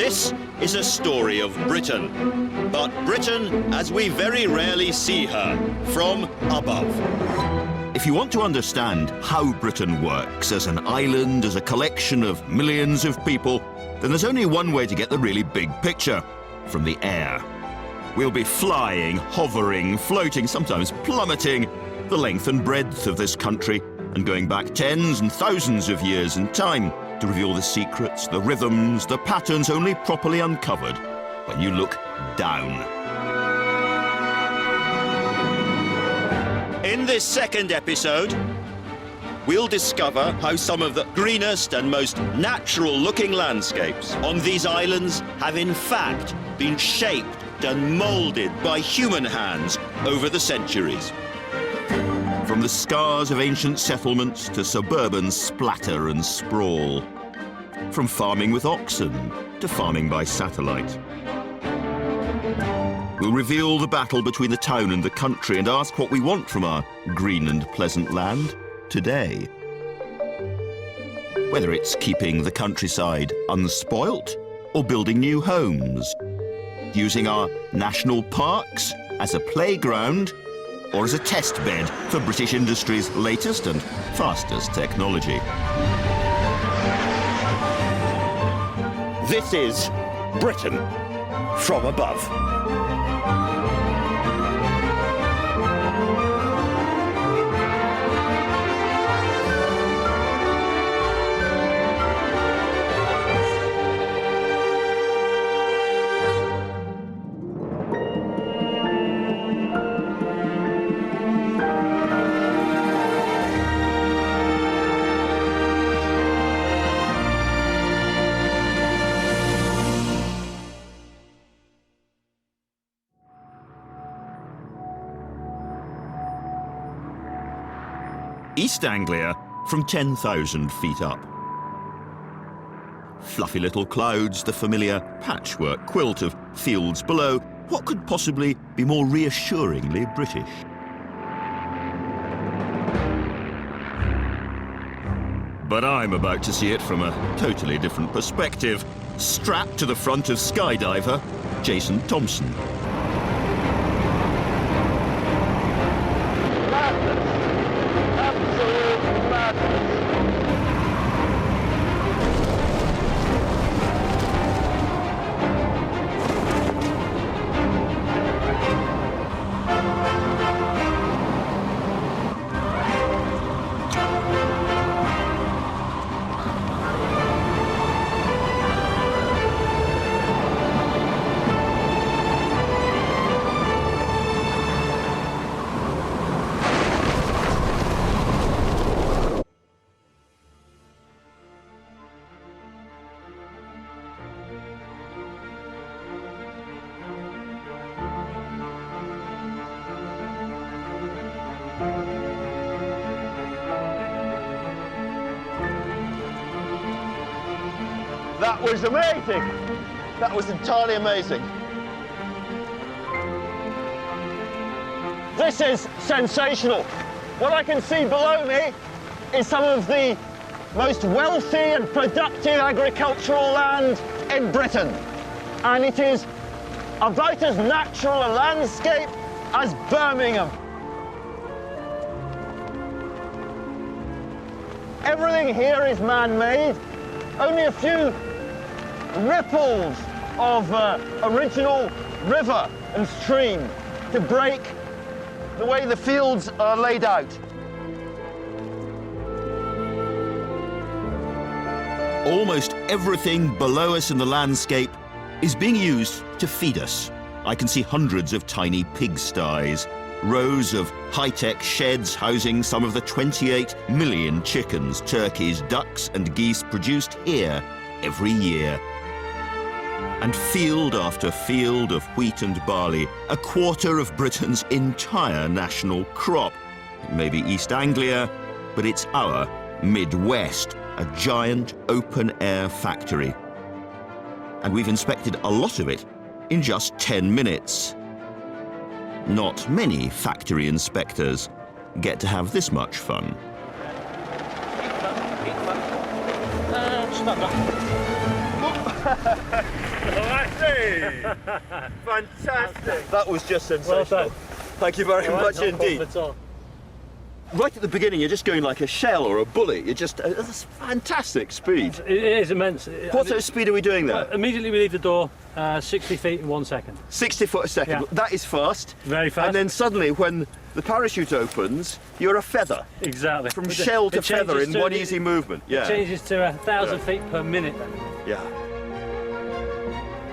This is a story of Britain, but Britain as we very rarely see her, from above. If you want to understand how Britain works as an island, as a collection of millions of people, then there's only one way to get the really big picture: from the air. We'll be flying, hovering, floating, sometimes plummeting the length and breadth of this country, and going back tens and thousands of years in time to reveal the secrets, the rhythms, the patterns only properly uncovered when you look down. In this second episode, we'll discover how some of the greenest and most natural-looking landscapes on these islands have in fact been shaped and moulded by human hands over the centuries. From the scars of ancient settlements to suburban splatter and sprawl. From farming with oxen to farming by satellite. We'll reveal the battle between the town and the country and ask what we want from our green and pleasant land today. Whether it's keeping the countryside unspoilt or building new homes. Using our national parks as a playground or as a test bed for British industry's latest and fastest technology. This is Britain from above. East Anglia from 10,000 feet up. Fluffy little clouds, the familiar patchwork quilt of fields below. What could possibly be more reassuringly British? But I'm about to see it from a totally different perspective. Strapped to the front of skydiver Jason Thompson. That was amazing. That was entirely amazing. This is sensational. What I can see below me is some of the most wealthy and productive agricultural land in Britain. And it is about as natural a landscape as Birmingham. Everything here is man-made. Only a few ripples of original river and stream to break the way the fields are laid out. Almost everything below us in the landscape is being used to feed us. I can see hundreds of tiny pigsties, rows of high-tech sheds housing some of the 28 million chickens, turkeys, ducks and geese produced here every year. And field after field of wheat and barley, a quarter of Britain's entire national crop. It may be East Anglia, but it's our Midwest, a giant open-air factory. And we've inspected a lot of it in just 10 minutes. Not many factory inspectors get to have this much fun. Fantastic! That was just sensational. Well done. Thank you very much indeed. At all. Right at the beginning, you're just going like a shell or a bullet. You're just that's fantastic speed. It is immense. What sort of speed are we doing there? Immediately we leave the door, 60 feet in 1 second. 60 foot a second. Yeah. That is fast. Very fast. And then suddenly, when the parachute opens, you're a feather. Exactly. From shell to feather in one easy movement. It Yeah. changes to 1,000 feet per minute then. Yeah.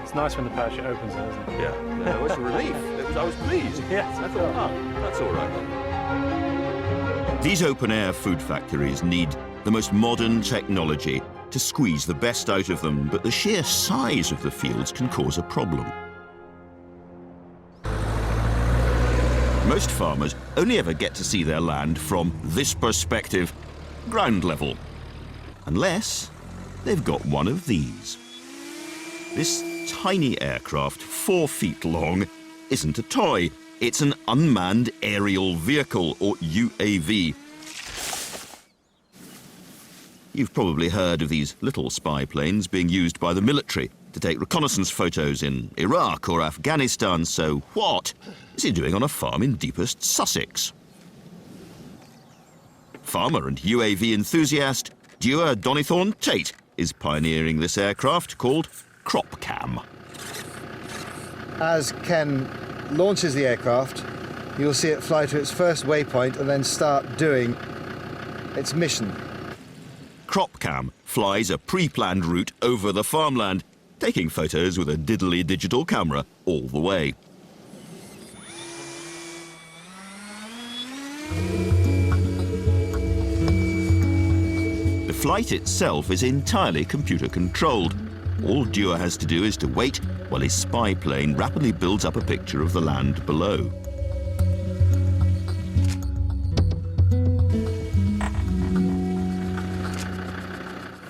It's nice when the parachute opens though, isn't it? Yeah. No, it was a relief. I was pleased. Yes, I thought, that's all right. These open-air food factories need the most modern technology to squeeze the best out of them, but the sheer size of the fields can cause a problem. Most farmers only ever get to see their land from this perspective, ground level, unless they've got one of these. This tiny aircraft, 4 feet long, isn't a toy. It's an unmanned aerial vehicle, or UAV. You've probably heard of these little spy planes being used by the military to take reconnaissance photos in Iraq or Afghanistan, so what is he doing on a farm in deepest Sussex? Farmer and UAV enthusiast Dewar Donithorne Tate is pioneering this aircraft called CropCam. As Ken launches the aircraft, you'll see it fly to its first waypoint and then start doing its mission. CropCam flies a pre-planned route over the farmland, taking photos with a diddly digital camera all the way. The flight itself is entirely computer controlled. All Dewar has to do is to wait while his spy plane rapidly builds up a picture of the land below.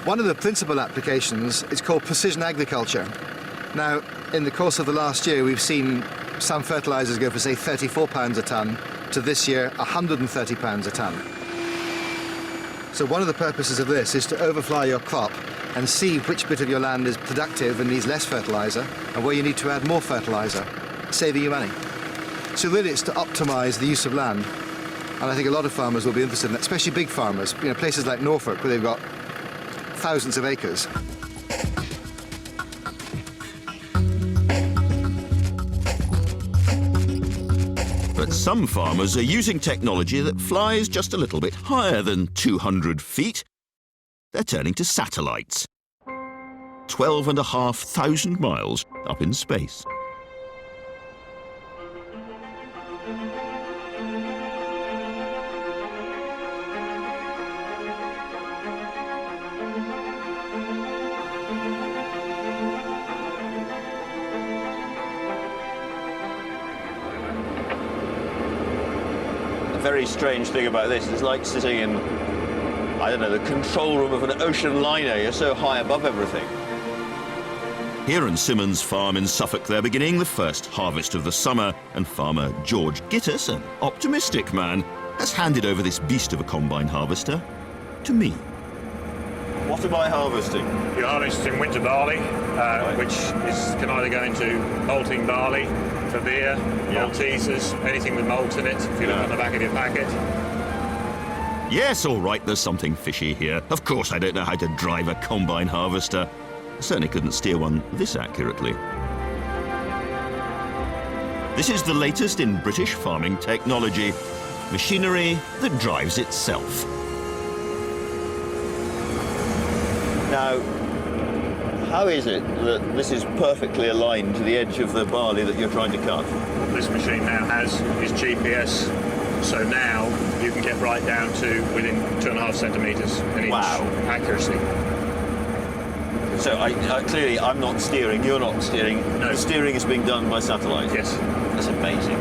One of the principal applications is called precision agriculture. Now, in the course of the last year, we've seen some fertilizers go for, say, £34 a tonne, to this year, £130 a tonne. So one of the purposes of this is to overfly your crop and see which bit of your land is productive and needs less fertilizer, and where you need to add more fertilizer, saving you money. So really it's to optimize the use of land. And I think a lot of farmers will be interested in that, especially big farmers, you know, places like Norfolk, where they've got thousands of acres. But some farmers are using technology that flies just a little bit higher than 200 feet. They're turning to satellites. 12,500 miles up in space. The very strange thing about this is like sitting in, I don't know, the control room of an ocean liner. You're so high above everything. Here on Simmons Farm in Suffolk, they're beginning the first harvest of the summer, and farmer George Gittus, an optimistic man, has handed over this beast of a combine harvester to me. What am I harvesting? You're harvesting winter barley, which can either go into malting barley for beer, Maltesers, anything with malt in it, if you look on the back of your packet. Yes, all right, there's something fishy here. Of course I don't know how to drive a combine harvester. I certainly couldn't steer one this accurately. This is the latest in British farming technology. Machinery that drives itself. Now, how is it that this is perfectly aligned to the edge of the barley that you're trying to cut? What this machine now has is GPS, so now you can get right down to within 2.5 centimetres in each accuracy. So clearly I'm not steering, you're not steering. No. The steering is being done by satellite. Yes. That's amazing.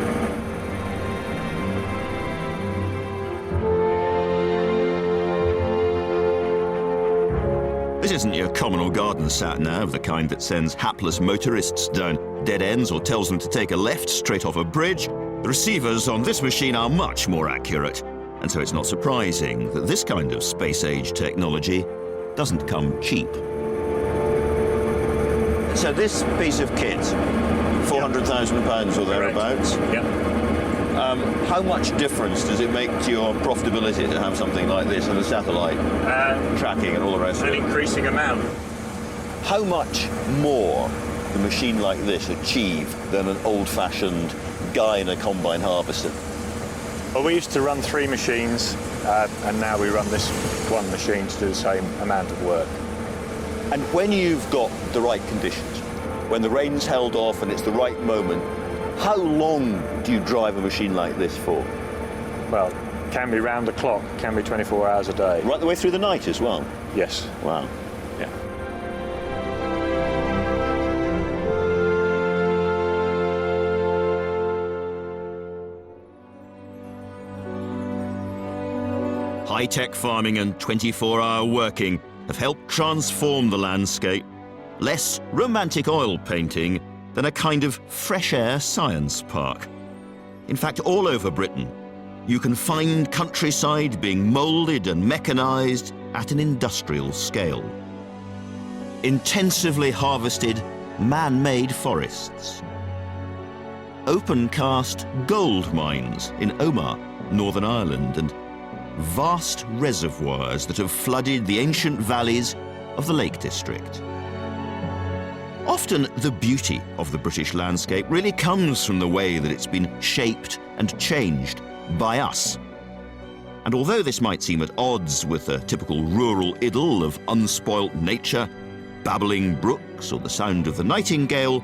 This isn't your common or garden sat-nav, the kind that sends hapless motorists down dead ends or tells them to take a left straight off a bridge. The receivers on this machine are much more accurate, and so it's not surprising that this kind of space-age technology doesn't come cheap. So this piece of kit, £400,000 or thereabouts. Yep. How much difference does it make to your profitability to have something like this and the satellite tracking and all the rest of An it? increasing amount. How much more a machine like this achieve than an old-fashioned guy in a combine harvester? Well, we used to run 3 machines, and now we run this one machine to do the same amount of work. And when you've got the right conditions, when the rain's held off and it's the right moment, how long do you drive a machine like this for? Well, can be round the clock, can be 24 hours a day. Right the way through the night as well? Yes. Wow. Yeah. High-tech farming and 24-hour working have helped transform the landscape. Less romantic oil painting than a kind of fresh air science park. In fact, all over Britain, you can find countryside being moulded and mechanised at an industrial scale. Intensively harvested, man-made forests. Open-cast gold mines in Omagh, Northern Ireland, and vast reservoirs that have flooded the ancient valleys of the Lake District. Often the beauty of the British landscape really comes from the way that it's been shaped and changed by us. And although this might seem at odds with a typical rural idyll of unspoilt nature, babbling brooks or the sound of the nightingale,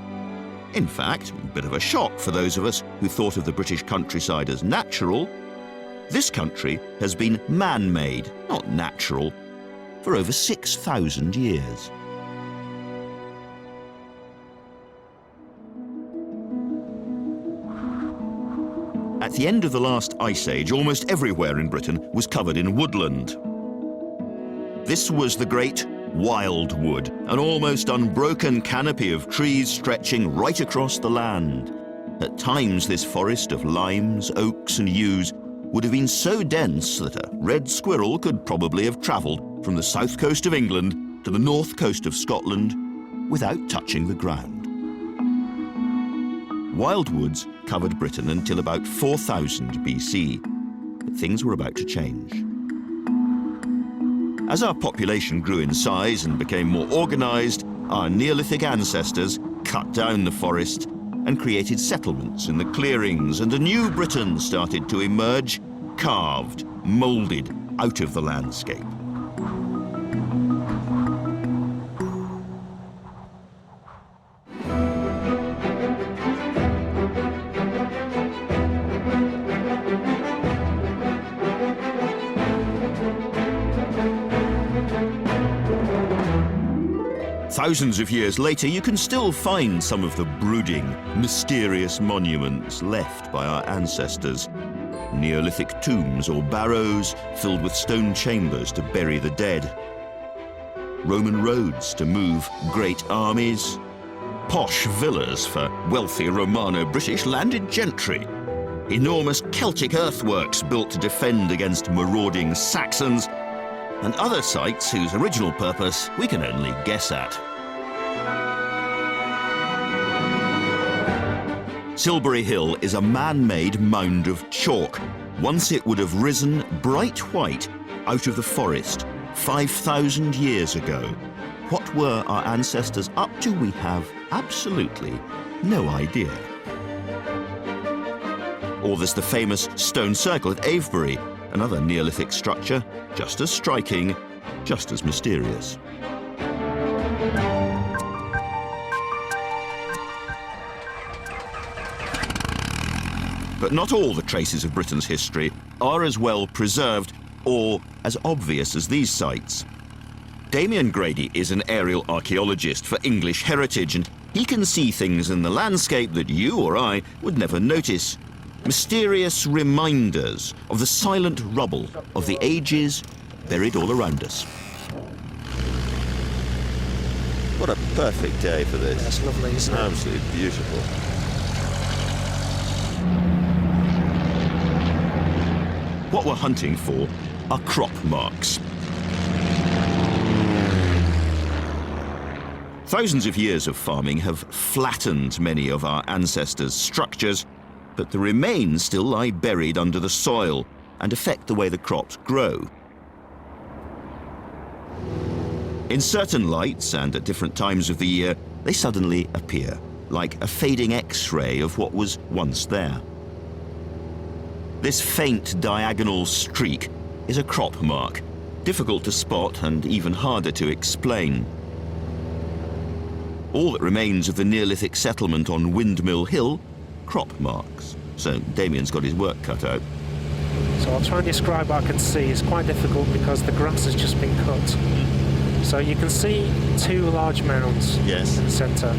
in fact, a bit of a shock for those of us who thought of the British countryside as natural, this country has been man-made, not natural, for over 6,000 years. At the end of the last ice age, almost everywhere in Britain was covered in woodland. This was the great wildwood, an almost unbroken canopy of trees stretching right across the land. At times, this forest of limes, oaks and yews would have been so dense that a red squirrel could probably have travelled from the south coast of England to the north coast of Scotland without touching the ground. Wildwoods covered Britain until about 4000 BC, but things were about to change. As our population grew in size and became more organised, our Neolithic ancestors cut down the forest and created settlements in the clearings, and a new Britain started to emerge, carved, moulded out of the landscape. Thousands of years later, you can still find some of the brooding, mysterious monuments left by our ancestors. Neolithic tombs or barrows filled with stone chambers to bury the dead. Roman roads to move great armies. Posh villas for wealthy Romano-British landed gentry. Enormous Celtic earthworks built to defend against marauding Saxons. And other sites whose original purpose we can only guess at. Silbury Hill is a man-made mound of chalk. Once it would have risen bright white out of the forest 5,000 years ago. What were our ancestors up to? We have absolutely no idea. Or there's the famous stone circle at Avebury, another Neolithic structure, just as striking, just as mysterious. But not all the traces of Britain's history are as well preserved or as obvious as these sites. Damien Grady is an aerial archaeologist for English Heritage, and he can see things in the landscape that you or I would never notice. Mysterious reminders of the silent rubble of the ages buried all around us. What a perfect day for this. That's lovely, isn't it? Absolutely beautiful. What we're hunting for are crop marks. Thousands of years of farming have flattened many of our ancestors' structures, but the remains still lie buried under the soil and affect the way the crops grow. In certain lights and at different times of the year, they suddenly appear, like a fading X-ray of what was once there. This faint diagonal streak is a crop mark, difficult to spot and even harder to explain. All that remains of the Neolithic settlement on Windmill Hill, crop marks. So Damien's got his work cut out. So I'll try and describe what I can see. It's quite difficult because the grass has just been cut. So you can see two large mounds Yes. in the centre.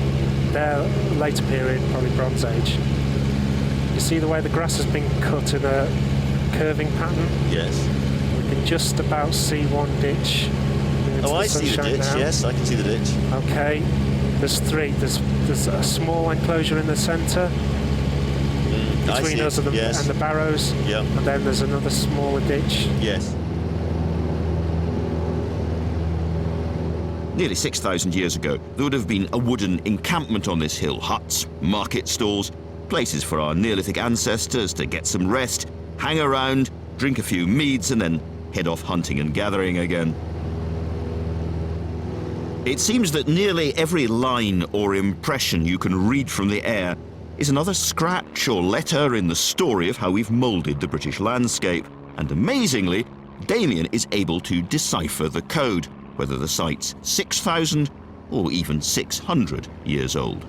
They're later period, probably Bronze Age. You see the way the grass has been cut in a curving pattern? Yes. We can just about see one ditch. into Oh, I see the sunshine ditch. now. Yes, I can see the ditch. Okay, there's three. There's a small enclosure in the centre I between see us it. and Yes. the barrows, Yeah. and then there's another smaller ditch. Yes. Nearly 6,000 years ago, there would have been a wooden encampment on this hill. Huts, market stalls, places for our Neolithic ancestors to get some rest, hang around, drink a few meads, and then head off hunting and gathering again. It seems that nearly every line or impression you can read from the air is another scratch or letter in the story of how we've moulded the British landscape. And amazingly, Damien is able to decipher the code, whether the site's 6,000 or even 600 years old.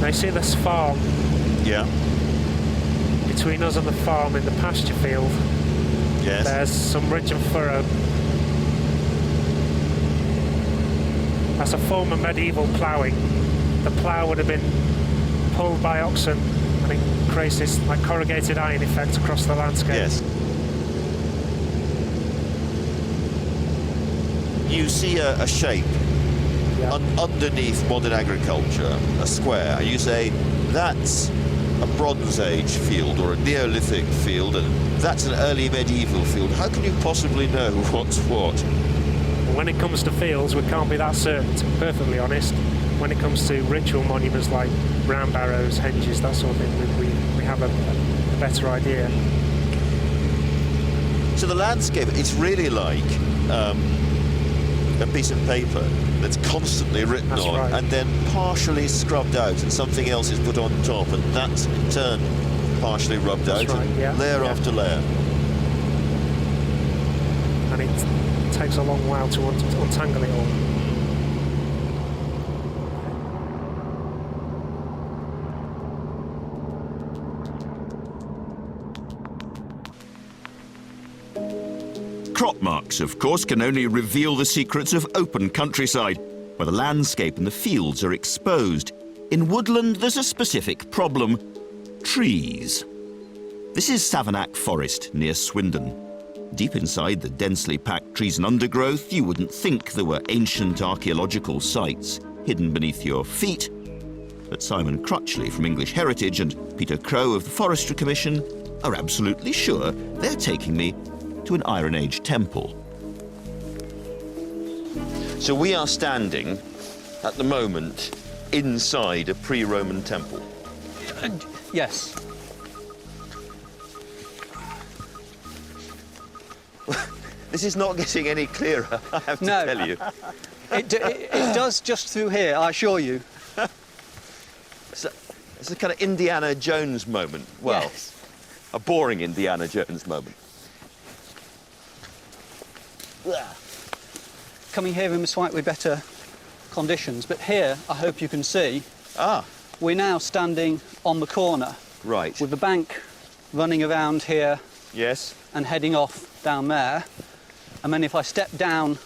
Now you see this farm, Yeah. between us and the farm in the pasture field, Yes. there's some ridge and furrow. That's a form of medieval ploughing. The plough would have been pulled by oxen and it creates this like corrugated iron effect across the landscape. Yes. You see a shape Yeah. underneath modern agriculture, a square. You say that's a Bronze Age field or a Neolithic field, and that's an early medieval field. How can you possibly know what's what? When it comes to fields, we can't be that certain, to be perfectly honest. When it comes to ritual monuments like round barrows, henges, that sort of thing, we have a better idea. So the landscape, it's really like a piece of paper that's constantly written That's on right. and then partially scrubbed out and something else is put on top, and that's in turn partially rubbed That's out, right, and yeah, layer yeah. after layer. And it takes a long while to untangle it all. Crop marks, of course, can only reveal the secrets of open countryside, where the landscape and the fields are exposed. In woodland, there's a specific problem: trees. This is Savernake Forest near Swindon. Deep inside the densely packed trees and undergrowth, you wouldn't think there were ancient archaeological sites hidden beneath your feet. But Simon Crutchley from English Heritage and Peter Crowe of the Forestry Commission are absolutely sure they're taking me to an Iron Age temple. So we are standing at the moment inside a pre-Roman temple. Yes. This is not getting any clearer, I have to No. tell you. It does just through here, I assure you. It's a kind of Indiana Jones moment. Well, Yes. a boring Indiana Jones moment. Coming here in slightly better conditions, but here, I hope you can see, Ah, we're now standing on the corner right. with the bank running around here Yes. and heading off down there. And then if I step down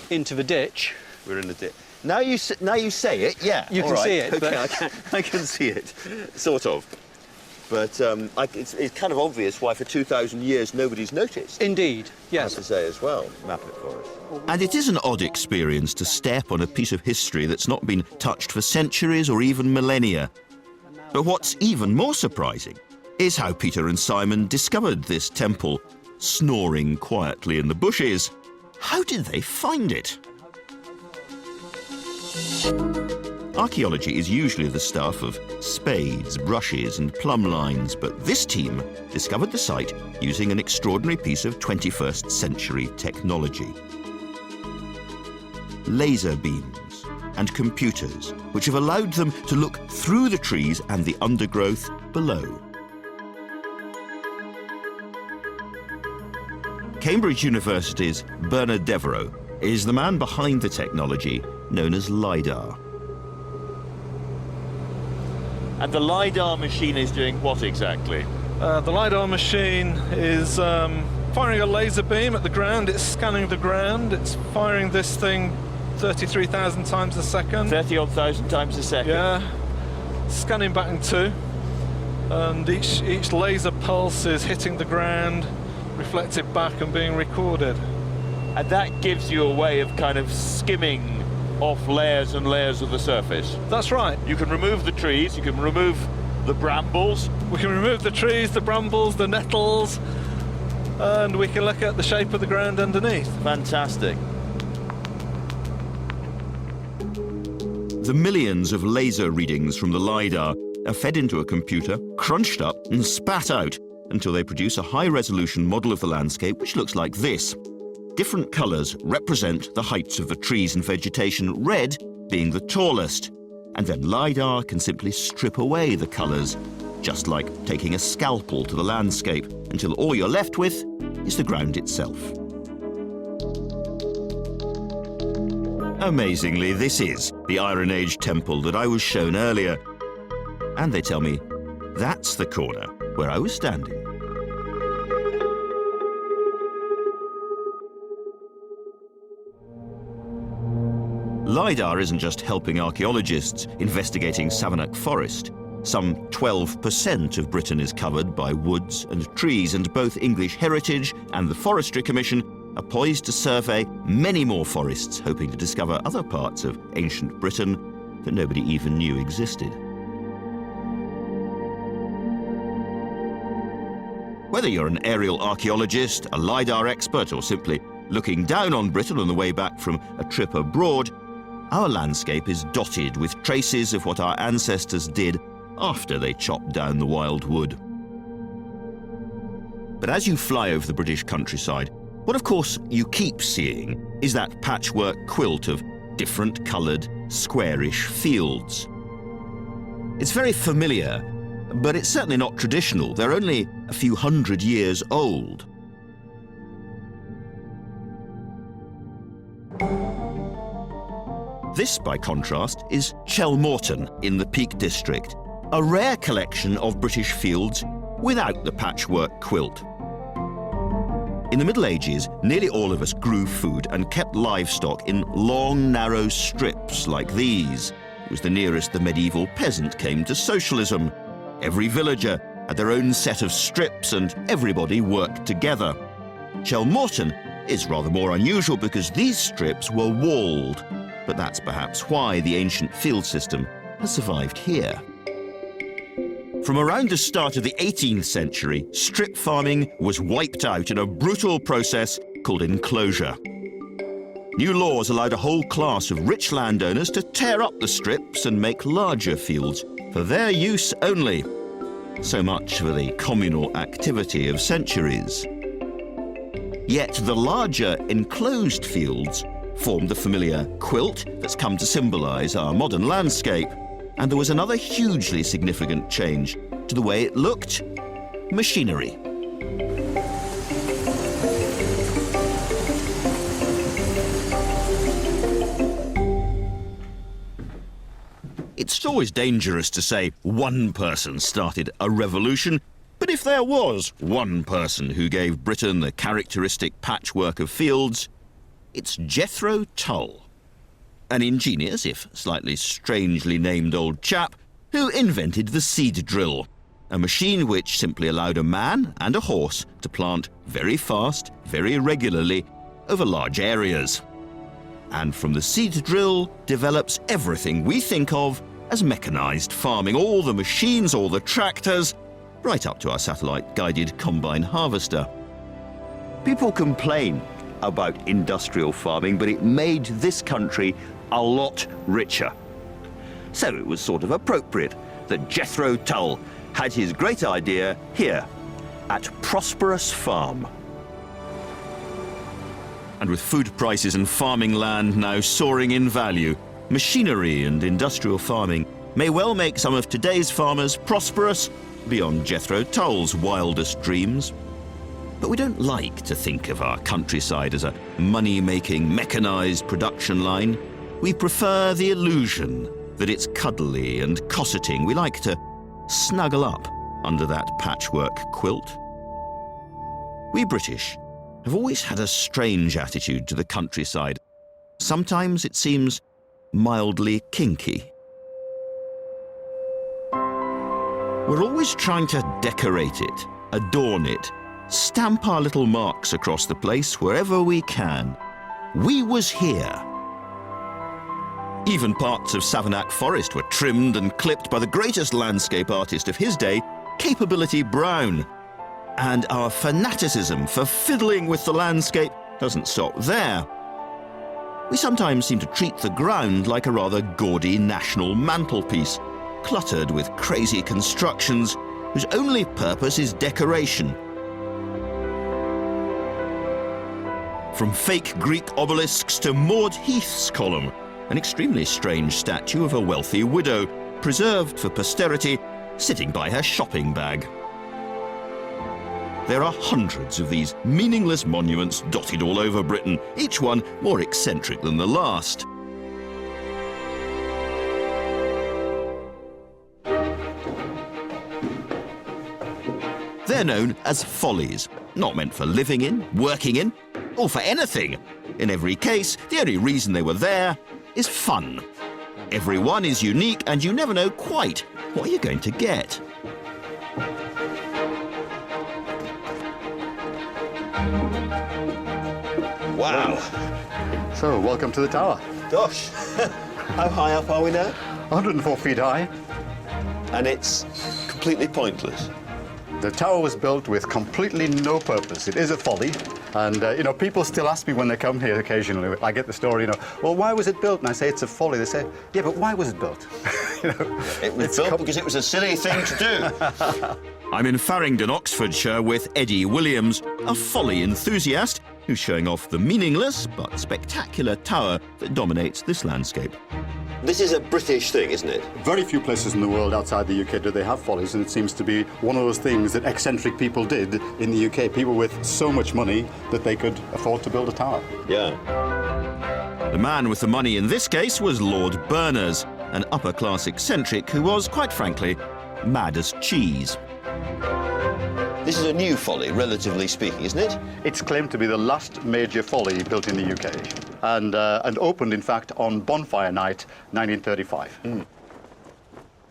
into the ditch, We're in the ditch. Now you say it, yeah. You all can right. see it, Okay, but- I can see it, sort of. But it's kind of obvious why for 2,000 years nobody's noticed. indeed, I have yes. to say as well, map it for us. And it is an odd experience to step on a piece of history that's not been touched for centuries or even millennia. But what's even more surprising is how Peter and Simon discovered this temple, snoring quietly in the bushes. How did they find it? Archaeology is usually the stuff of spades, brushes and plumb lines, but this team discovered the site using an extraordinary piece of 21st century technology. Laser beams and computers, which have allowed them to look through the trees and the undergrowth below. Cambridge University's Bernard Devereux is the man behind the technology known as LiDAR. And the LiDAR machine is doing what exactly? The LiDAR machine is firing a laser beam at the ground. It's scanning the ground. It's firing this thing 33,000 times a second. 30,000 times a second? Yeah. Scanning back in two. And each laser pulse is hitting the ground, reflected back and being recorded. And that gives you a way of kind of skimming off layers and layers of the surface. That's right. You can remove the trees, you can remove the brambles. We can remove the trees, the brambles, the nettles, and we can look at the shape of the ground underneath. Fantastic. The millions of laser readings from the LiDAR are fed into a computer, crunched up and spat out until they produce a high-resolution model of the landscape which looks like this. Different colours represent the heights of the trees and vegetation, red being the tallest. And then LiDAR can simply strip away the colours, just like taking a scalpel to the landscape, until all you're left with is the ground itself. Amazingly, this is the Iron Age temple that I was shown earlier. And they tell me that's the corner where I was standing. LiDAR isn't just helping archaeologists investigating Savernake Forest. Some 12% of Britain is covered by woods and trees, and both English Heritage and the Forestry Commission are poised to survey many more forests, hoping to discover other parts of ancient Britain that nobody even knew existed. Whether you're an aerial archaeologist, a LiDAR expert, or simply looking down on Britain on the way back from a trip abroad, our landscape is dotted with traces of what our ancestors did after they chopped down the wild wood. But as you fly over the British countryside, what of course you keep seeing is that patchwork quilt of different coloured, squarish fields. It's very familiar, but it's certainly not traditional. They're only a few hundred years old. This, by contrast, is Chelmorton in the Peak District, a rare collection of British fields without the patchwork quilt. In the Middle Ages, nearly all of us grew food and kept livestock in long, narrow strips like these. It was the nearest the medieval peasant came to socialism. Every villager had their own set of strips and everybody worked together. Chelmorton is rather more unusual because these strips were walled. But that's perhaps why the ancient field system has survived here. From around the start of the 18th century, strip farming was wiped out in a brutal process called enclosure. New laws allowed a whole class of rich landowners to tear up the strips and make larger fields for their use only. So much for the communal activity of centuries. Yet the larger enclosed fields formed the familiar quilt that's come to symbolise our modern landscape. And there was another hugely significant change to the way it looked: machinery. It's always dangerous to say one person started a revolution, but if there was one person who gave Britain the characteristic patchwork of fields, it's Jethro Tull, an ingenious, if slightly strangely named old chap, who invented the seed drill, a machine which simply allowed a man and a horse to plant very fast, very regularly, over large areas. And from the seed drill develops everything we think of as mechanised farming, all the machines, all the tractors, right up to our satellite-guided combine harvester. People complain about industrial farming, but it made this country a lot richer. So it was sort of appropriate that Jethro Tull had his great idea here at Prosperous Farm. And with food prices and farming land now soaring in value, machinery and industrial farming may well make some of today's farmers prosperous beyond Jethro Tull's wildest dreams. But we don't like to think of our countryside as a money-making, mechanized production line. We prefer the illusion that it's cuddly and cosseting. We like to snuggle up under that patchwork quilt. We British have always had a strange attitude to the countryside. Sometimes it seems mildly kinky. We're always trying to decorate it, adorn it, stamp our little marks across the place wherever we can. We was here. Even parts of Savernake Forest were trimmed and clipped by the greatest landscape artist of his day, Capability Brown. And our fanaticism for fiddling with the landscape doesn't stop there. We sometimes seem to treat the ground like a rather gaudy national mantelpiece, cluttered with crazy constructions whose only purpose is decoration. From fake Greek obelisks to Maud Heath's column, an extremely strange statue of a wealthy widow, preserved for posterity, sitting by her shopping bag. There are hundreds of these meaningless monuments dotted all over Britain, each one more eccentric than the last. They're known as follies, not meant for living in, working in, or for anything. In every case, the only reason they were there is fun. Every one is unique, and you never know quite what you're going to get. Wow. So, welcome to the tower. Gosh, how high up are we now? 104 feet high. And it's completely pointless. The tower was built with completely no purpose. It is a folly. And, you know, people still ask me when they come here occasionally, I get the story, you know, well, why was it built? And I say it's a folly. They say, yeah, but why was it built? You know, it was built because it was a silly thing to do. I'm in Farringdon, Oxfordshire, with Eddie Williams, a folly enthusiast who's showing off the meaningless but spectacular tower that dominates this landscape. This is a British thing, isn't it? Very few places in the world outside the UK do they have follies, and it seems to be one of those things that eccentric people did in the UK. People with so much money that they could afford to build a tower. Yeah. The man with the money in this case was Lord Berners, an upper-class eccentric who was, quite frankly, mad as cheese. This is a new folly, relatively speaking, isn't it? It's claimed to be the last major folly built in the UK, and opened, in fact, on Bonfire Night, 1935. Mm.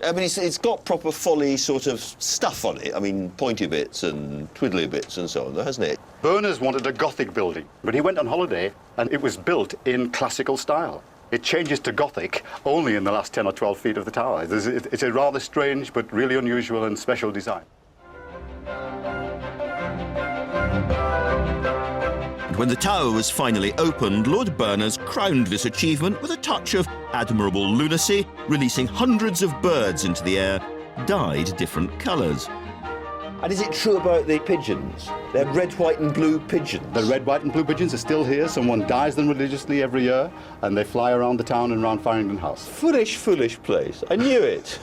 I mean, it's got proper folly sort of stuff on it. I mean, pointy bits and twiddly bits and so on, hasn't it? Berners wanted a Gothic building, but he went on holiday, and it was built in classical style. It changes to Gothic only in the last 10 or 12 feet of the tower. It's a rather strange but really unusual and special design. When the tower was finally opened, Lord Berners crowned this achievement with a touch of admirable lunacy, releasing hundreds of birds into the air, dyed different colours. And is it true about the pigeons? They're red, white and blue pigeons. The red, white and blue pigeons are still here. Someone dyes them religiously every year, and they fly around the town and around Farringdon House. Foolish, foolish place. I knew it.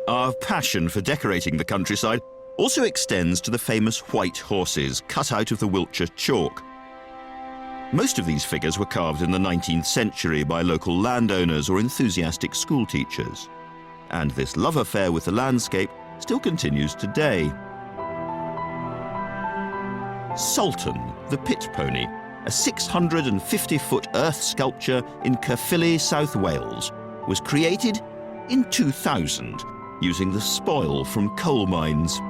Our passion for decorating the countryside also extends to the famous white horses cut out of the Wiltshire chalk. Most of these figures were carved in the 19th century by local landowners or enthusiastic schoolteachers. And this love affair with the landscape still continues today. Sultan, the pit pony, a 650-foot earth sculpture in Caerphilly, South Wales, was created in 2000 using the spoil from coal mines.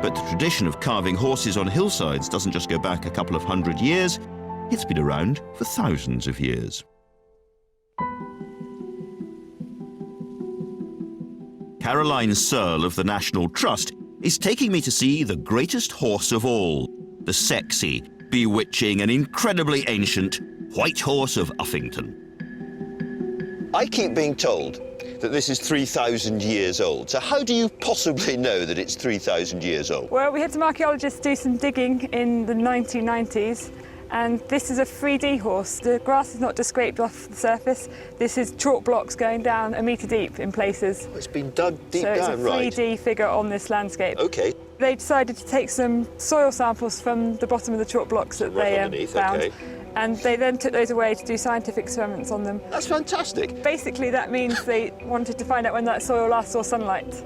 But the tradition of carving horses on hillsides doesn't just go back a couple of hundred years, it's been around for thousands of years. Caroline Searle of the National Trust is taking me to see the greatest horse of all, the sexy, bewitching and incredibly ancient White Horse of Uffington. I keep being told that this is 3,000 years old. So how do you possibly know that it's 3,000 years old? Well, we had some archaeologists do some digging in the 1990s, and this is a 3D horse. The grass is not just scraped off the surface. This is chalk blocks going down a metre deep in places. It's been dug deep down, right? So it's a 3D figure on this landscape. OK. They decided to take some soil samples from the bottom of the chalk blocks that they found. Okay. And they then took those away to do scientific experiments on them. That's fantastic. Basically, that means they wanted to find out when that soil last saw sunlight.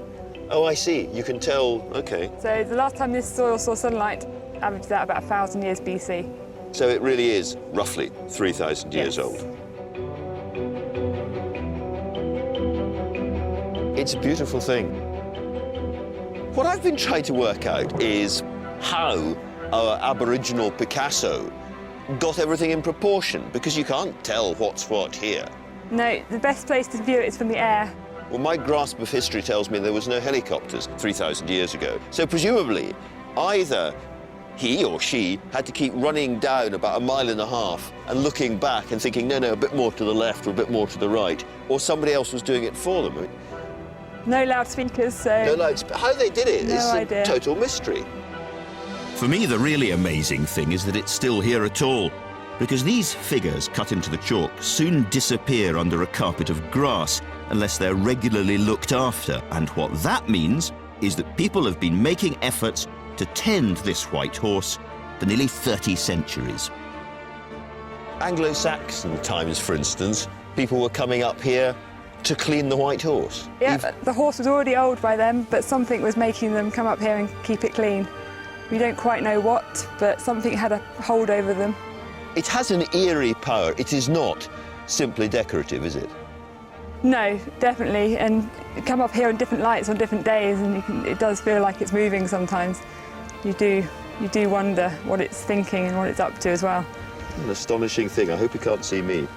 Oh, I see. You can tell, OK. So the last time this soil saw sunlight averaged out about 1,000 years BC. So it really is roughly 3,000 years old. It's a beautiful thing. What I've been trying to work out is how our Aboriginal Picasso got everything in proportion, because you can't tell what's what here. No, the best place to view it is from the air. Well, my grasp of history tells me there was no helicopters 3,000 years ago. So presumably, either he or she had to keep running down about 1.5 miles and looking back and thinking, no, a bit more to the left or a bit more to the right, or somebody else was doing it for them. No loudspeakers, so... No loudspeakers. How they did it is a total mystery. For me, the really amazing thing is that it's still here at all, because these figures cut into the chalk soon disappear under a carpet of grass unless they're regularly looked after. And what that means is that people have been making efforts to tend this white horse for nearly 30 centuries. Anglo-Saxon times, for instance, people were coming up here to clean the white horse. Yeah, the horse was already old by then, but something was making them come up here and keep it clean. We don't quite know what, but something had a hold over them. It has an eerie power. It is not simply decorative, is it? No, definitely. And you come up here in different lights on different days, and it does feel like it's moving sometimes. You do wonder what it's thinking and what it's up to as well. An astonishing thing. I hope you can't see me.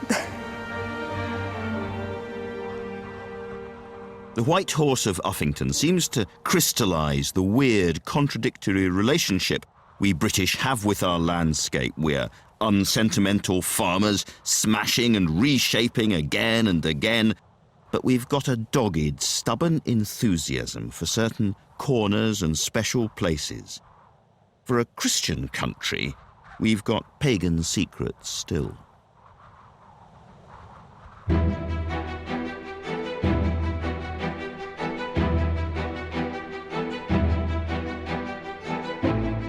The White Horse of Uffington seems to crystallise the weird, contradictory relationship we British have with our landscape. We're unsentimental farmers, smashing and reshaping again and again, but we've got a dogged, stubborn enthusiasm for certain corners and special places. For a Christian country, we've got pagan secrets still.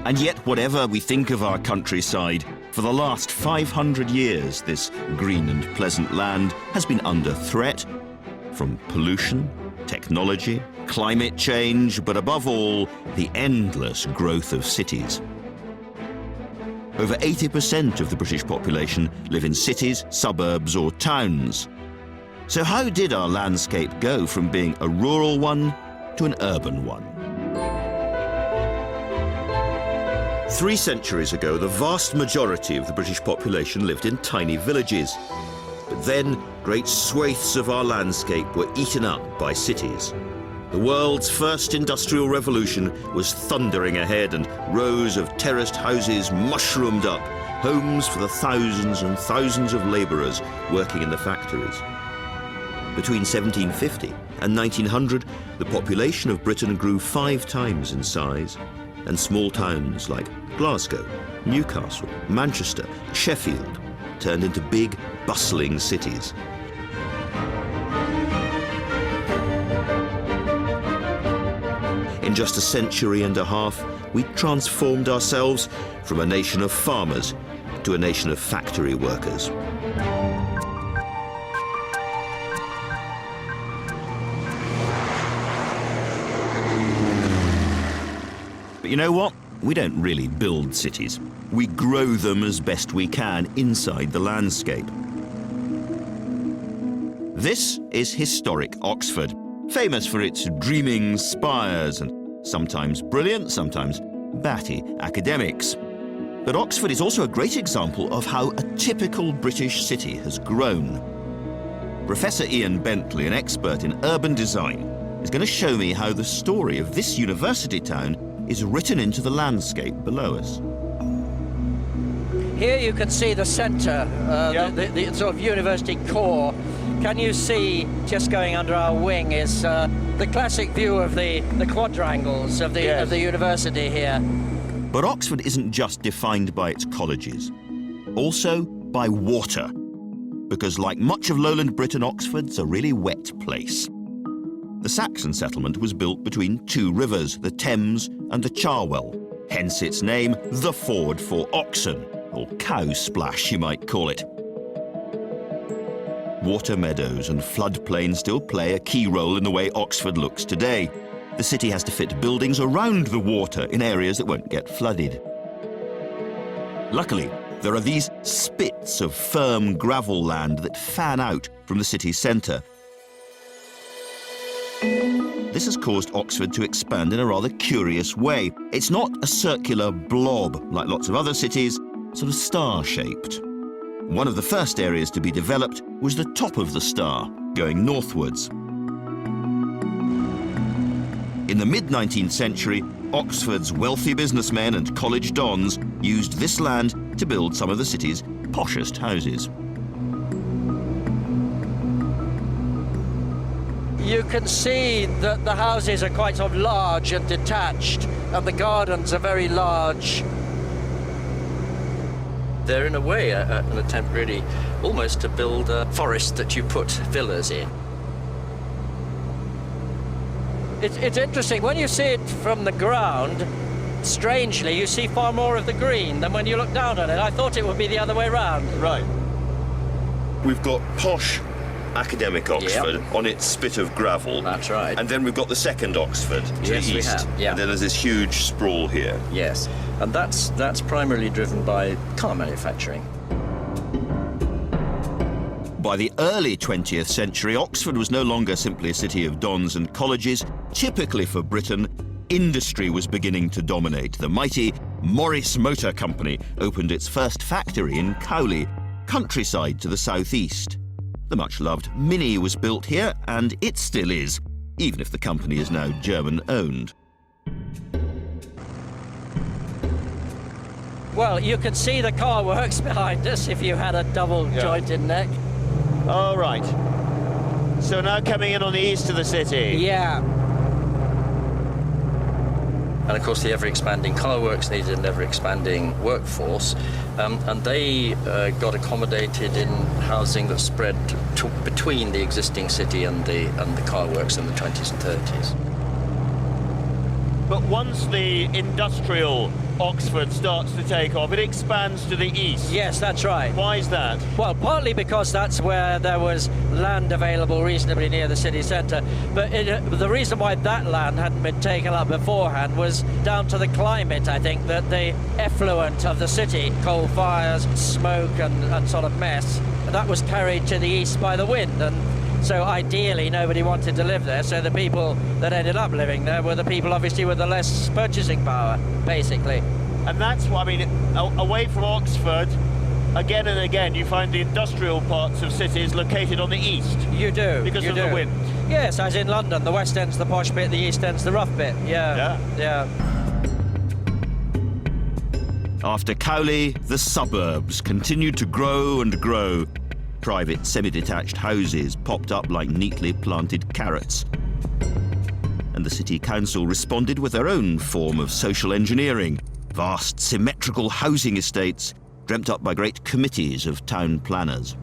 And yet, whatever we think of our countryside, for the last 500 years, this green and pleasant land has been under threat from pollution, technology, climate change, but above all, the endless growth of cities. Over 80% of the British population live in cities, suburbs, or towns. So how did our landscape go from being a rural one to an urban one? 3 centuries ago, the vast majority of the British population lived in tiny villages. But then, great swathes of our landscape were eaten up by cities. The world's first industrial revolution was thundering ahead, and rows of terraced houses mushroomed up, homes for the thousands and thousands of labourers working in the factories. Between 1750 and 1900, the population of Britain grew 5 times in size, and small towns like Glasgow, Newcastle, Manchester, Sheffield turned into big, bustling cities. In just a century and a half, we transformed ourselves from a nation of farmers to a nation of factory workers. But you know what? We don't really build cities. We grow them as best we can inside the landscape. This is historic Oxford, famous for its dreaming spires and sometimes brilliant, sometimes batty academics. But Oxford is also a great example of how a typical British city has grown. Professor Ian Bentley, an expert in urban design, is going to show me how the story of this university town is written into the landscape below us. Here you can see the centre, the sort of university core. Can you see, just going under our wing, is the classic view of the quadrangles of the university here. But Oxford isn't just defined by its colleges, also by water. Because like much of lowland Britain, Oxford's a really wet place. The Saxon settlement was built between two rivers, the Thames and the Cherwell, hence its name, the Ford for Oxen, or cow splash you might call it. Water meadows and floodplains still play a key role in the way Oxford looks today. The city has to fit buildings around the water in areas that won't get flooded. Luckily, there are these spits of firm gravel land that fan out from the city's centre. This has caused Oxford to expand in a rather curious way. It's not a circular blob like lots of other cities, sort of star-shaped. One of the first areas to be developed was the top of the star, going northwards. In the mid-19th century, Oxford's wealthy businessmen and college dons used this land to build some of the city's poshest houses. You can see that the houses are quite sort of large and detached, and the gardens are very large. They're in a way an attempt really almost to build a forest that you put villas in. It's interesting, when you see it from the ground, strangely you see far more of the green than when you look down on it. I thought it would be the other way round. Right. We've got posh academic Oxford on its spit of gravel. That's right. And then we've got the second Oxford to the east. We have, yeah. And then there's this huge sprawl here. Yes, and that's primarily driven by car manufacturing. By the early 20th century, Oxford was no longer simply a city of dons and colleges. Typically for Britain, industry was beginning to dominate. The mighty Morris Motor Company opened its first factory in Cowley, countryside to the southeast. The much-loved Mini was built here, and it still is, even if the company is now German-owned. Well, you can see the car works behind us if you had a double-jointed neck. All right. So now coming in on the east of the city. Yeah. And of course the ever-expanding car works needed an ever-expanding workforce, and they got accommodated in housing that spread between the existing city and the car works in the 20s and 30s. But once the industrial Oxford starts to take off, it expands to the east. Yes, that's right. Why is that? Well, partly because that's where there was land available reasonably near the city centre, but the reason why that land hadn't been taken up beforehand was down to the climate, I think, that the effluent of the city, coal fires, smoke and sort of mess, that was carried to the east by the wind, and so ideally nobody wanted to live there, so the people that ended up living there were the people obviously with the less purchasing power, basically. And that's what, I mean, away from Oxford, again and again you find the industrial parts of cities located on the east. You do. Because of the wind. Yes, as in London, the west end's the posh bit, the east end's the rough bit. Yeah. After Cowley, the suburbs continued to grow and grow. Private semi-detached houses popped up like neatly planted carrots. And the city council responded with their own form of social engineering. Vast symmetrical housing estates dreamt up by great committees of town planners.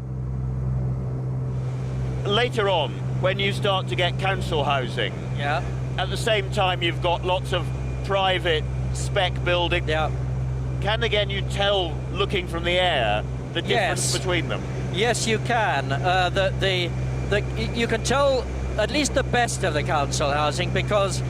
Later on, when you start to get council housing, at the same time you've got lots of private spec building. Yeah. Can again you tell, looking from the air, the difference between them? Yes, you can. You can tell at least the best of the council housing because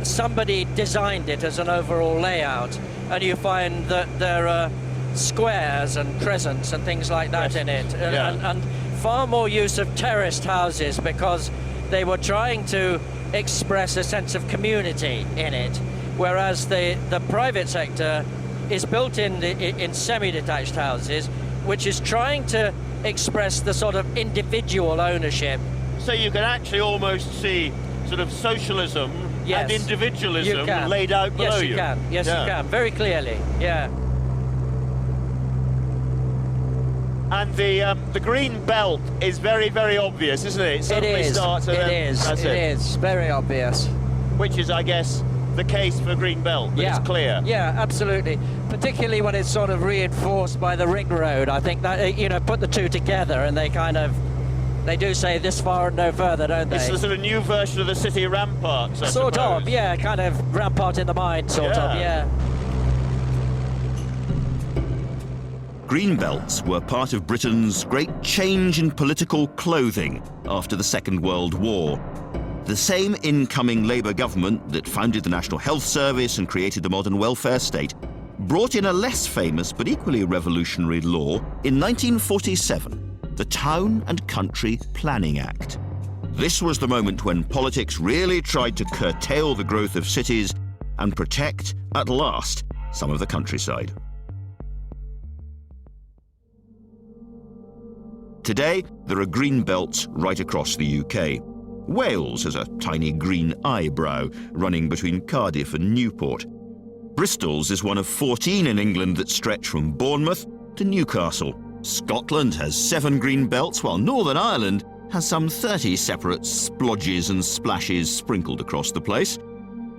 somebody designed it as an overall layout, and you find that there are squares and crescents and things like that in it, and far more use of terraced houses because they were trying to express a sense of community in it, whereas the private sector is built in semi-detached houses, which is trying to express the sort of individual ownership. So you can actually almost see sort of socialism Yes. and individualism You can. laid out below Yes, you can. Yes, Yeah. you can. Very clearly. Yeah. And the green belt is very, very obvious, isn't it? It suddenly starts and It then is. that's It is. Very obvious. Which is, I guess, the case for green belt. But Yeah. it's clear. Yeah, absolutely. Particularly when it's sort of reinforced by the ring road. I think that, you know, put the two together and they do say this far and no further, don't they? It's the sort of new version of the city ramparts, I Sort suppose. of, yeah, kind of rampart in the mind, sort of, yeah. Green belts were part of Britain's great change in political clothing after the Second World War. The same incoming Labour government that founded the National Health Service and created the modern welfare state brought in a less famous but equally revolutionary law in 1947, the Town and Country Planning Act. This was the moment when politics really tried to curtail the growth of cities and protect, at last, some of the countryside. Today, there are green belts right across the UK. Wales has a tiny green eyebrow running between Cardiff and Newport. Bristol's is one of 14 in England that stretch from Bournemouth to Newcastle. Scotland has 7 green belts, while Northern Ireland has some 30 separate splodges and splashes sprinkled across the place.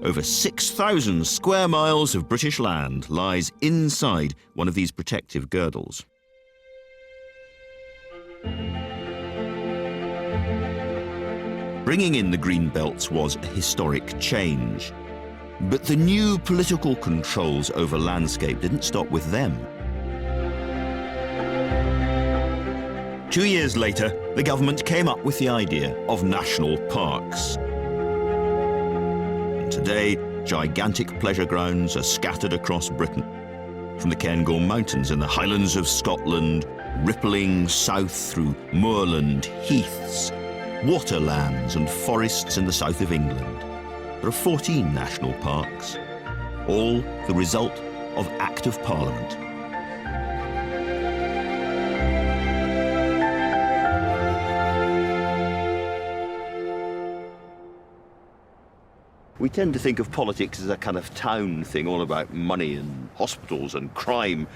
Over 6,000 square miles of British land lies inside one of these protective girdles. Bringing in the green belts was a historic change. But the new political controls over landscape didn't stop with them. 2 years later, the government came up with the idea of national parks. And today, gigantic pleasure grounds are scattered across Britain. From the Cairngorm Mountains in the Highlands of Scotland, rippling south through moorland, heaths, waterlands and forests in the south of England. There are 14 national parks, all the result of Act of Parliament. We tend to think of politics as a kind of town thing, all about money and hospitals and crime.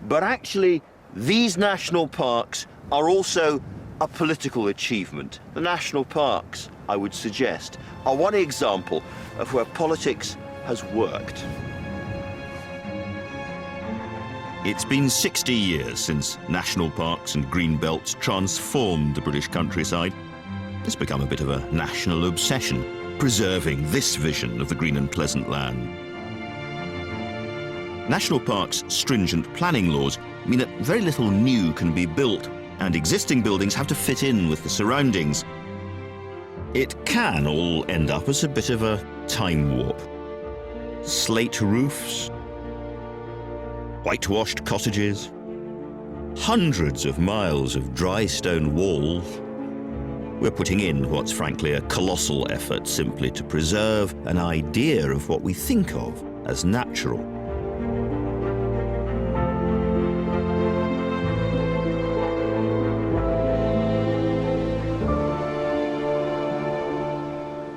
But actually, these national parks are also a political achievement. The national parks, I would suggest, are one example of where politics has worked. It's been 60 years since national parks and green belts transformed the British countryside. It's become a bit of a national obsession, preserving this vision of the green and pleasant land. National parks' stringent planning laws mean that very little new can be built, and existing buildings have to fit in with the surroundings. It can all end up as a bit of a time warp. Slate roofs, whitewashed cottages, hundreds of miles of dry stone walls. We're putting in what's frankly a colossal effort simply to preserve an idea of what we think of as natural.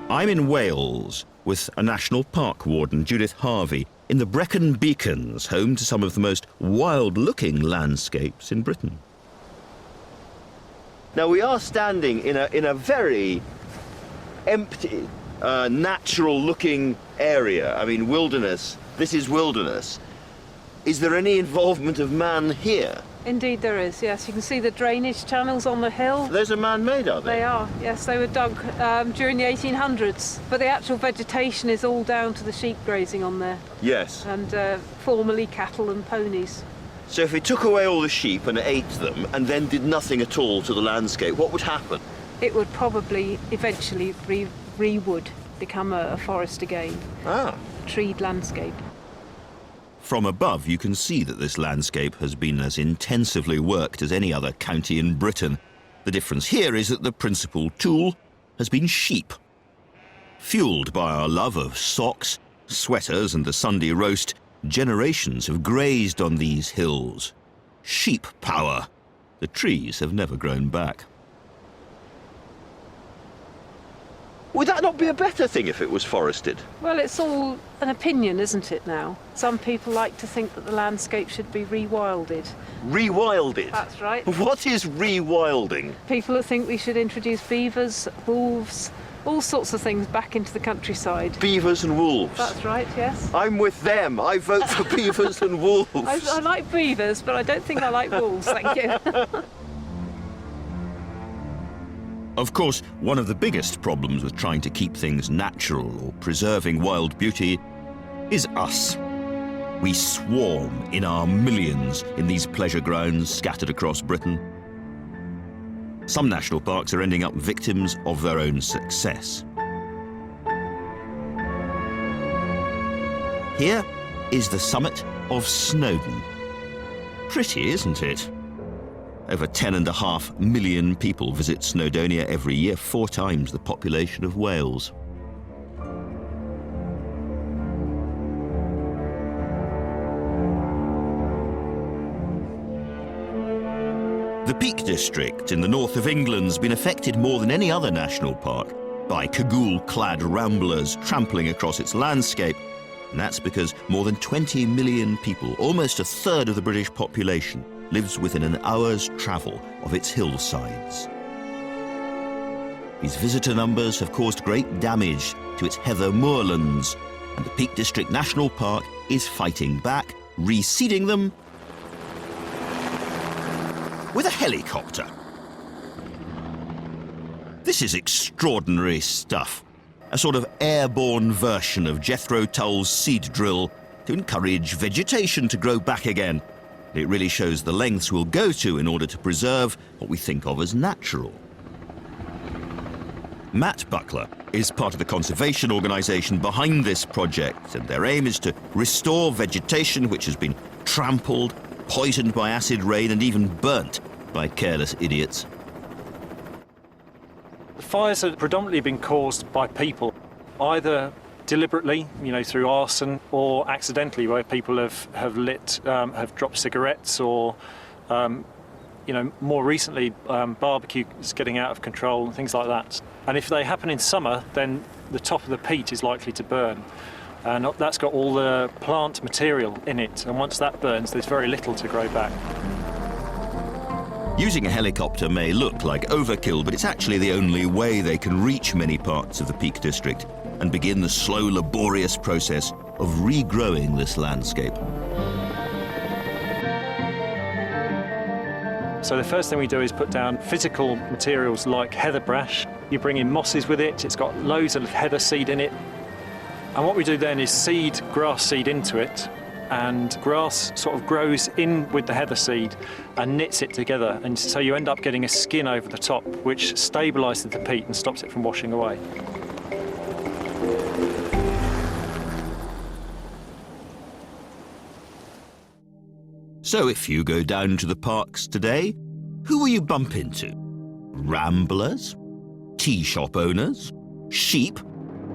I'm in Wales with a national park warden, Judith Harvey, in the Brecon Beacons, home to some of the most wild-looking landscapes in Britain. Now, we are standing in a very empty, natural-looking area. I mean, wilderness. This is wilderness. Is there any involvement of man here? Indeed there is, yes. You can see the drainage channels on the hill. Those are man-made, are they? They are, yes. They were dug during the 1800s. But the actual vegetation is all down to the sheep grazing on there. Yes. And formerly cattle and ponies. So if we took away all the sheep and ate them and then did nothing at all to the landscape, what would happen? It would probably eventually re-wood, become a forest again. Ah. Treed landscape. From above, you can see that this landscape has been as intensively worked as any other county in Britain. The difference here is that the principal tool has been sheep. Fueled by our love of socks, sweaters and the Sunday roast, generations have grazed on these hills. Sheep power. The trees have never grown back. Would that not be a better thing if it was forested? Well, it's all an opinion, isn't it, now? Some people like to think that the landscape should be rewilded. Rewilded? That's right. What is rewilding? People that think we should introduce beavers, wolves, all sorts of things back into the countryside. Beavers and wolves? That's right, yes. I'm with them. I vote for beavers and wolves. I like beavers, but I don't think I like wolves, thank you. Of course, one of the biggest problems with trying to keep things natural or preserving wild beauty is us. We swarm in our millions in these pleasure grounds scattered across Britain. Some national parks are ending up victims of their own success. Here is the summit of Snowdon. Pretty, isn't it? Over 10.5 million people visit Snowdonia every year, 4 times the population of Wales. The Peak District in the north of England's been affected more than any other national park by cagoule-clad ramblers trampling across its landscape. And that's because more than 20 million people, almost a third of the British population, lives within an hour's travel of its hillsides. These visitor numbers have caused great damage to its heather moorlands, and the Peak District National Park is fighting back, reseeding them with a helicopter. This is extraordinary stuff, a sort of airborne version of Jethro Tull's seed drill to encourage vegetation to grow back again. It really shows the lengths we'll go to in order to preserve what we think of as natural. Matt Buckler is part of the conservation organisation behind this project, and their aim is to restore vegetation which has been trampled, poisoned by acid rain and even burnt by careless idiots. The fires have predominantly been caused by people, either deliberately, through arson, or accidentally, where people have dropped cigarettes, or, more recently, barbecues getting out of control and things like that. And if they happen in summer, then the top of the peat is likely to burn. And that's got all the plant material in it, and once that burns, there's very little to grow back. Using a helicopter may look like overkill, but it's actually the only way they can reach many parts of the Peak District and begin the slow, laborious process of regrowing this landscape. So the first thing we do is put down physical materials like heather brash. You bring in mosses with it, it's got loads of heather seed in it. And what we do then is seed grass seed into it, and grass sort of grows in with the heather seed and knits it together. And so you end up getting a skin over the top, which stabilises the peat and stops it from washing away. So if you go down to the parks today, who will you bump into? Ramblers? Tea shop owners? Sheep?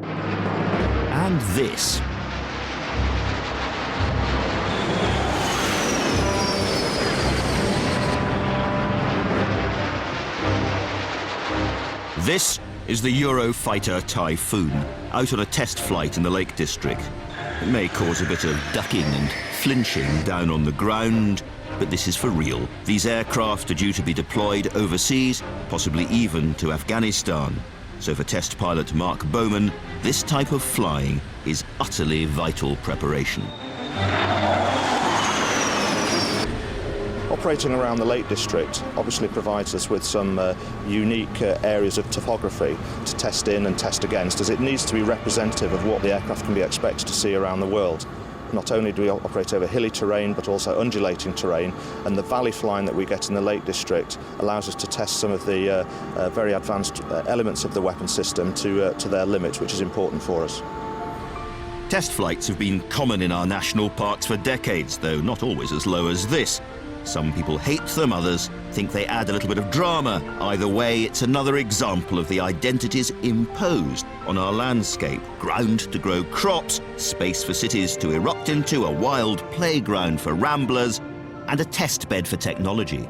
And this. This is the Eurofighter Typhoon, out on a test flight in the Lake District. It may cause a bit of ducking and flinching down on the ground, but this is for real. These aircraft are due to be deployed overseas, possibly even to Afghanistan. So for test pilot Mark Bowman, this type of flying is utterly vital preparation. Operating around the Lake District obviously provides us with some unique areas of topography to test in and test against, as it needs to be representative of what the aircraft can be expected to see around the world. Not only do we operate over hilly terrain, but also undulating terrain, and the valley flying that we get in the Lake District allows us to test some of the very advanced elements of the weapon system to their limit, which is important for us. Test flights have been common in our national parks for decades, though not always as low as this. Some people hate them, others think they add a little bit of drama. Either way, it's another example of the identities imposed on our landscape. Ground to grow crops, space for cities to erupt into, a wild playground for ramblers, and a test bed for technology.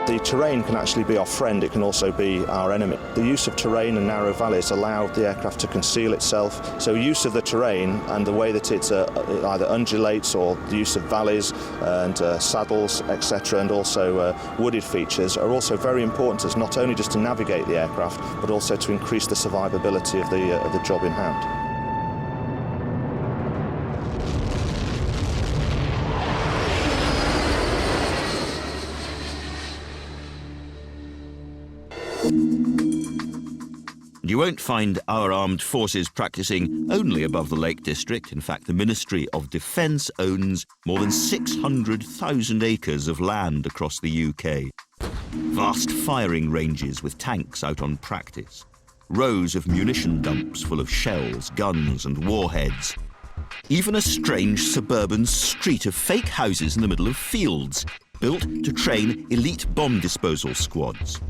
The terrain can actually be our friend, it can also be our enemy. The use of terrain and narrow valleys allowed the aircraft to conceal itself, so use of the terrain and the way that it either undulates, or the use of valleys and saddles, etc., and also wooded features are also very important to us, not only just to navigate the aircraft, but also to increase the survivability of the job in hand. You won't find our armed forces practising only above the Lake District. In fact, the Ministry of Defence owns more than 600,000 acres of land across the UK. Vast firing ranges with tanks out on practice. Rows of munition dumps full of shells, guns and warheads. Even a strange suburban street of fake houses in the middle of fields, built to train elite bomb disposal squads.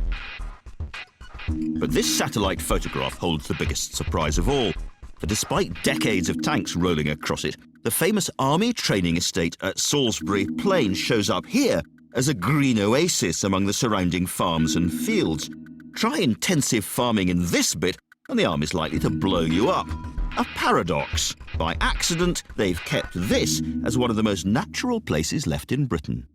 But this satellite photograph holds the biggest surprise of all. For despite decades of tanks rolling across it, the famous army training estate at Salisbury Plain shows up here as a green oasis among the surrounding farms and fields. Try intensive farming in this bit and the army's likely to blow you up. A paradox. By accident, they've kept this as one of the most natural places left in Britain.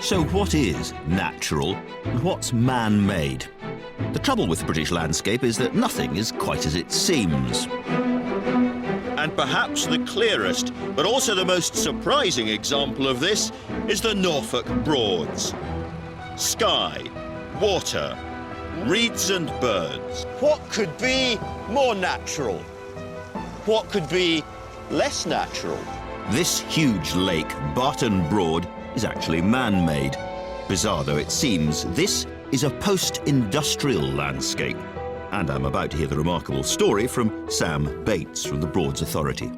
So what is natural and what's man-made? The trouble with the British landscape is that nothing is quite as it seems. And perhaps the clearest, but also the most surprising example of this is the Norfolk Broads. Sky, water, reeds and birds. What could be more natural? What could be less natural? This huge lake, Barton Broad, is actually man-made. Bizarre though it seems, this is a post-industrial landscape. And I'm about to hear the remarkable story from Sam Bates from the Broads Authority.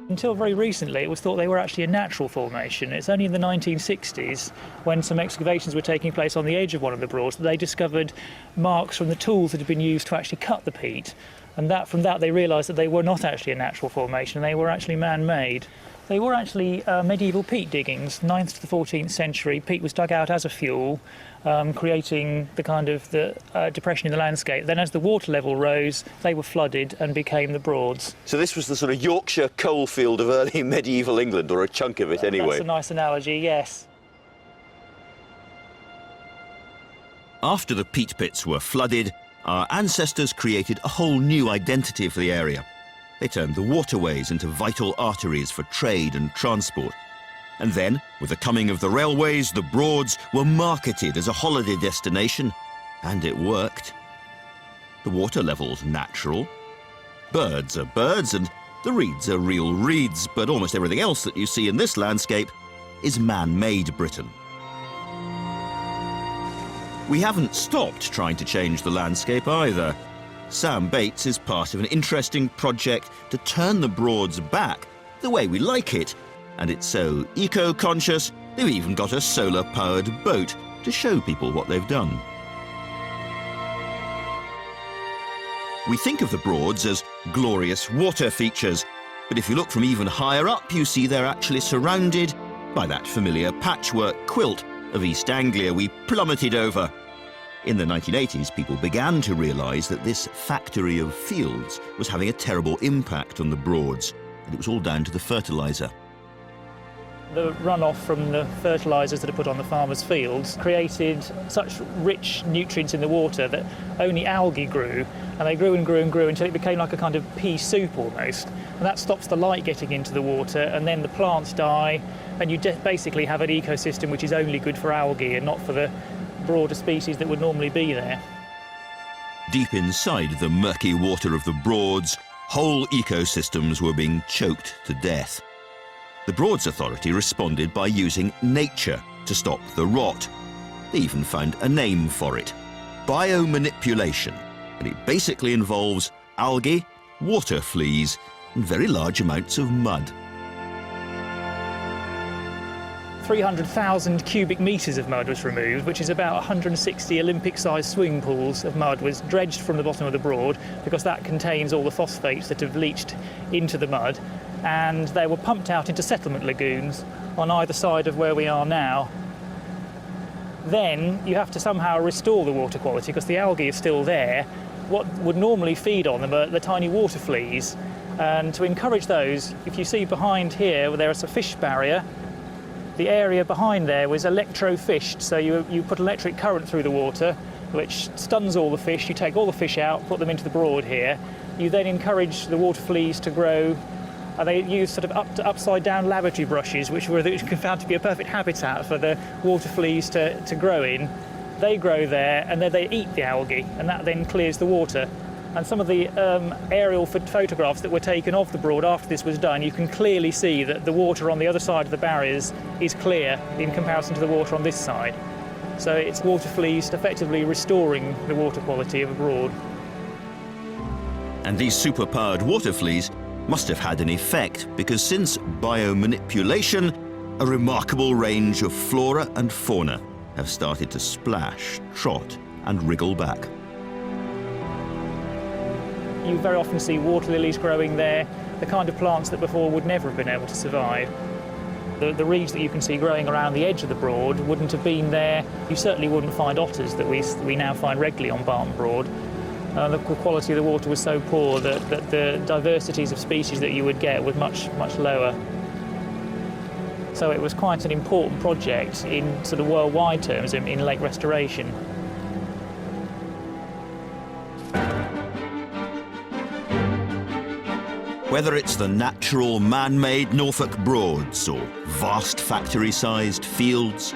Until very recently, it was thought they were actually a natural formation. It's only in the 1960s, when some excavations were taking place on the edge of one of the Broads, that they discovered marks from the tools that had been used to actually cut the peat. And from that they realised that they were not actually a natural formation, they were actually man-made. They were actually medieval peat diggings, 9th to the 14th century. Peat was dug out as a fuel, creating the kind of depression in the landscape. Then as the water level rose, they were flooded and became the Broads. So this was the sort of Yorkshire coalfield of early medieval England, or a chunk of it anyway. That's a nice analogy, yes. After the peat pits were flooded, our ancestors created a whole new identity for the area. They turned the waterways into vital arteries for trade and transport. And then, with the coming of the railways, the Broads were marketed as a holiday destination. And it worked. The water level's natural. Birds are birds, and the reeds are real reeds, but almost everything else that you see in this landscape is man-made Britain. We haven't stopped trying to change the landscape either. Sam Bates is part of an interesting project to turn the Broads back the way we like it. And it's so eco-conscious, they've even got a solar-powered boat to show people what they've done. We think of the Broads as glorious water features, but if you look from even higher up, you see they're actually surrounded by that familiar patchwork quilt of East Anglia we plummeted over. In the 1980s, people began to realise that this factory of fields was having a terrible impact on the Broads, and it was all down to the fertiliser. The runoff from the fertilisers that are put on the farmers' fields created such rich nutrients in the water that only algae grew, and they grew and grew and grew until it became like a kind of pea soup almost. And that stops the light getting into the water, and then the plants die, and you basically have an ecosystem which is only good for algae and not for the broader species that would normally be there. Deep inside the murky water of the Broads, whole ecosystems were being choked to death. The Broads Authority responded by using nature to stop the rot. They even found a name for it: biomanipulation, and it basically involves algae, water fleas, and very large amounts of mud. 300,000 cubic metres of mud was removed, which is about 160 Olympic-sized swimming pools of mud was dredged from the bottom of the Broad, because that contains all the phosphates that have leached into the mud. and they were pumped out into settlement lagoons on either side of where we are now. Then you have to somehow restore the water quality because the algae is still there. What would normally feed on them are the tiny water fleas, and to encourage those, if you see behind here there is a fish barrier. The area behind there was electrofished, so you put electric current through the water, which stuns all the fish. You take all the fish out, put them into the Broad here. You then encourage the water fleas to grow. They use sort of upside-down lavatory brushes, which were found to be a perfect habitat for the water fleas to grow in. They grow there, and then they eat the algae, and that then clears the water. And some of the aerial photographs that were taken of the Broad after this was done, you can clearly see that the water on the other side of the barriers is clear in comparison to the water on this side. So it's water fleas effectively restoring the water quality of a Broad. And these superpowered water fleas must have had an effect, because since biomanipulation, a remarkable range of flora and fauna have started to splash, trot and wriggle back. You very often see water lilies growing there, the kind of plants that before would never have been able to survive. The reeds that you can see growing around the edge of the Broad wouldn't have been there. You certainly wouldn't find otters that we now find regularly on Barton Broad. The quality of the water was so poor that the diversities of species that you would get was much, much lower. So it was quite an important project in sort of worldwide terms in lake restoration. Whether it's the natural man-made Norfolk Broads, or vast factory-sized fields,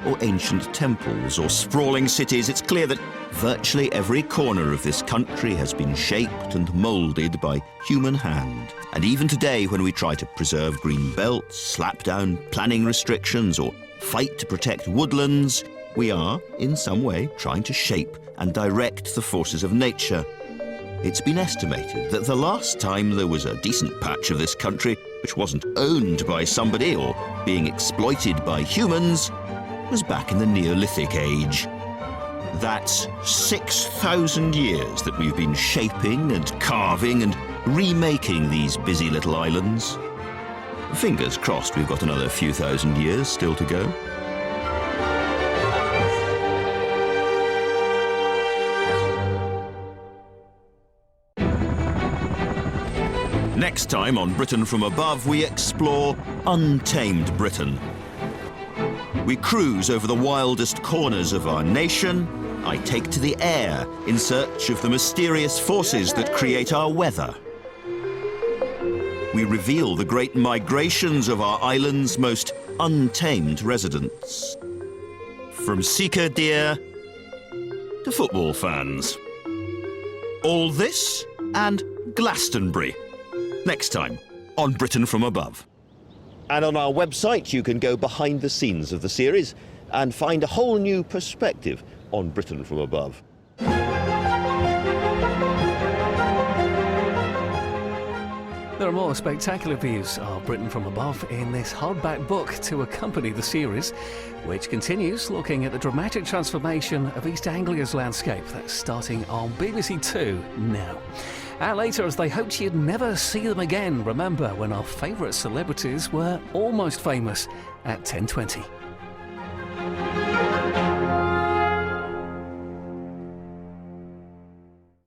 or ancient temples, or sprawling cities, it's clear that virtually every corner of this country has been shaped and moulded by human hand. And even today, when we try to preserve green belts, slap down planning restrictions, or fight to protect woodlands, we are, in some way, trying to shape and direct the forces of nature. It's been estimated that the last time there was a decent patch of this country which wasn't owned by somebody or being exploited by humans was back in the Neolithic age. That's 6,000 years that we've been shaping and carving and remaking these busy little islands. Fingers crossed we've got another few thousand years still to go. Next time on Britain from Above, we explore untamed Britain. We cruise over the wildest corners of our nation. I take to the air in search of the mysterious forces that create our weather. We reveal the great migrations of our island's most untamed residents. From Seeker deer to football fans. All this and Glastonbury. Next time on Britain from Above. And on our website you can go behind the scenes of the series and find a whole new perspective on Britain from Above. There are more spectacular views of Britain from Above in this hardback book to accompany the series, which continues looking at the dramatic transformation of East Anglia's landscape. That's starting on BBC Two now. And later, as they hoped you'd never see them again, remember when our favourite celebrities were almost famous at 10:20.